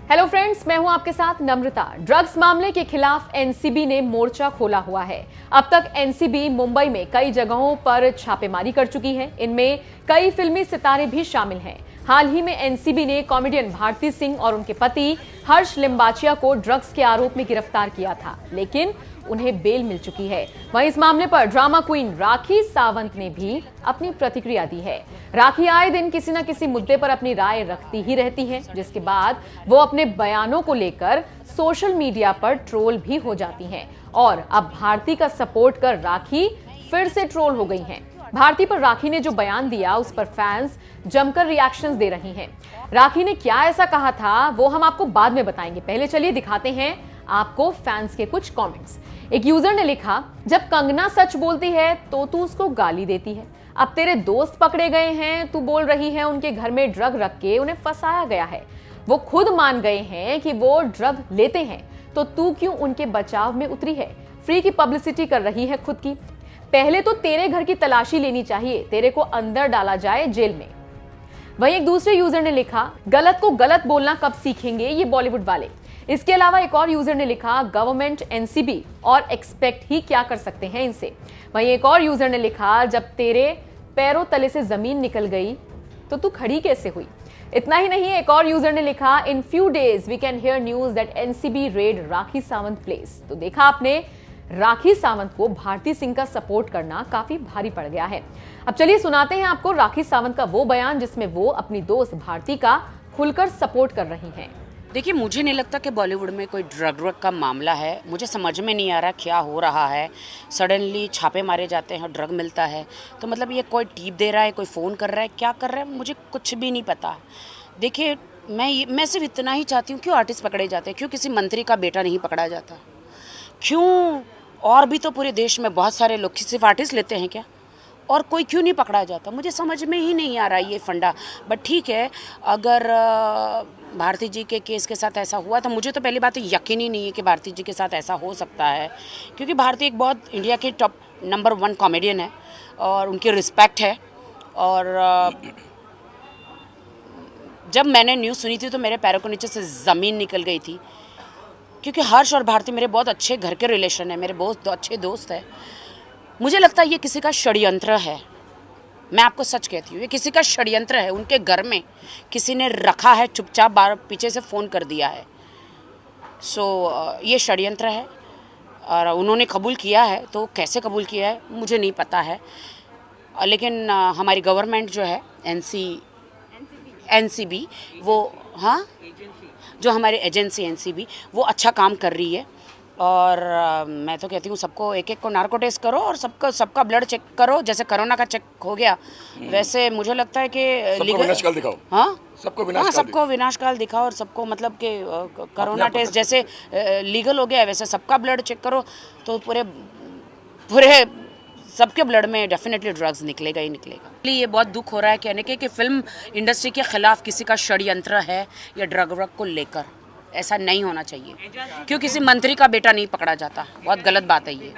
Hello friends, मैं हूं आपके साथ नम्रता। ड्रग्स मामले के खिलाफ एनसीबी ने मोर्चा खोला हुआ है। अब तक एनसीबी मुंबई में कई जगहों पर छापेमारी कर चुकी है। इनमें कई फिल्मी सितारे भी शामिल हैं। हाल ही में एनसीबी ने कॉमेडियन भारती सिंह और उनके पति हर्ष लिम्बाचिया को ड्रग्स के आरोप में गिरफ्तार किया था, लेकिन उन्हें बेल मिल चुकी है। वहीं इस मामले पर ड्रामा क्वीन राखी सावंत ने भी अपनी प्रतिक्रिया दी है। राखी आए दिन किसी न किसी मुद्दे पर अपनी राय रखती ही रहती है, जिसके बाद वो अपने बयानों को लेकर सोशल मीडिया पर ट्रोल भी हो जाती हैं। और अब भारती का सपोर्ट कर राखी फिर से ट्रोल हो गई हैं। भारती पर राखी ने जो बयान दिया उस पर फैंस जमकर रिएक्शंस दे रही हैं। राखी ने क्या ऐसा कहा था वो हम आपको बाद में बताएंगे। पहले चलिए दिखाते हैं आपको फैंस के कुछ कमेंट्स। एक यूजर ने लिखा, जब कंगना सच बोलती है तो तू उसको गाली देती है। अब तेरे दोस्त पकड़े गए हैं, तू बोल रही है उनके घर में ड्रग रख के उन्हें फंसाया गया है। वो खुद मान गए हैं कि वो ड्रग लेते हैं, तो तू क्यों उनके बचाव में उतरी है? फ्री की पब्लिसिटी कर रही है खुद की। पहले तो तेरे घर की तलाशी लेनी चाहिए, तेरे को अंदर डाला जाए जेल में। वहीं एक दूसरे यूजर ने लिखा, गलत को गलत बोलना कब सीखेंगे ये बॉलीवुड वाले। इसके अलावा एक और यूजर ने लिखा, गवर्नमेंट एनसीबी और एक्सपेक्ट ही क्या कर सकते हैं इनसे। वहीं एक और यूजर ने लिखा, जब तेरे पैरों तले से जमीन निकल गई तो तू खड़ी कैसे हुई? इतना ही नहीं, एक और यूजर ने लिखा, in few days we can hear news that NCB raid Rakhi Sawant place. तो देखा आपने, राखी सावंत को भारती सिंह का सपोर्ट करना काफी भारी पड़ गया है। अब चलिए सुनाते हैं आपको राखी सावंत का वो बयान जिसमें वो अपनी दोस्त भारती का खुलकर सपोर्ट कर रही हैं। देखिए, मुझे नहीं लगता कि बॉलीवुड में कोई ड्रग का मामला है। मुझे समझ में नहीं आ रहा क्या हो रहा है। सडनली छापे मारे जाते हैं, ड्रग मिलता है, तो मतलब ये कोई टिप दे रहा है, कोई फ़ोन कर रहा है, क्या कर रहा है, मुझे कुछ भी नहीं पता। देखिए, मैं सिर्फ इतना ही चाहती हूँ, क्यों आर्टिस्ट पकड़े जाते हैं? क्यों किसी मंत्री का बेटा नहीं पकड़ा जाता? क्यों? और भी तो पूरे देश में बहुत सारे लोग सिर्फ आर्टिस्ट लेते हैं क्या? और कोई क्यों नहीं पकड़ा जाता? मुझे समझ में ही नहीं आ रहा ये फंडा। बट ठीक है, अगर भारती जी के केस के साथ ऐसा हुआ तो मुझे तो पहली बात यकीन ही नहीं है कि भारती जी के साथ ऐसा हो सकता है, क्योंकि भारती एक बहुत इंडिया की टॉप नंबर 1 कॉमेडियन है और उनकी रिस्पेक्ट है। और जब मैंने न्यूज़ सुनी थी तो मेरे पैरों के नीचे से ज़मीन निकल गई थी, क्योंकि हर्ष और भारती मेरे बहुत अच्छे घर के रिलेशन है, मेरे बहुत अच्छे दोस्त हैं। मुझे लगता है ये किसी का षड्यंत्र है। मैं आपको सच कहती हूँ, ये किसी का षड्यंत्र है। उनके घर में किसी ने रखा है, चुपचाप बार पीछे से फ़ोन कर दिया है। ये षड्यंत्र है और उन्होंने कबूल किया है, तो कैसे कबूल किया है मुझे नहीं पता है। लेकिन हमारी गवर्नमेंट जो है एनसीबी वो, हाँ, जो हमारी एजेंसी एनसीबी, वो अच्छा काम कर रही है। और मैं तो कहती हूँ सबको एक को नार्को टेस्ट करो और सबका ब्लड चेक करो। जैसे कोरोना का चेक हो गया, वैसे मुझे लगता है कि सबको विनाशकाल दिखाओ। हाँ, सबको विनाशकाल दिखाओ और सबको मतलब कि कोरोना टेस्ट जैसे लीगल हो गया है, वैसे सबका ब्लड चेक करो, तो पूरे सबके ब्लड में डेफिनेटली ड्रग्स निकलेगा ही निकलेगा। ये बहुत दुख हो रहा है कहने के कि फिल्म इंडस्ट्री के खिलाफ किसी का षड्यंत्र है या ड्रग को लेकर। ऐसा नहीं होना चाहिए, क्यों किसी मंत्री का बेटा नहीं पकड़ा जाता। बहुत गलत बात है ये।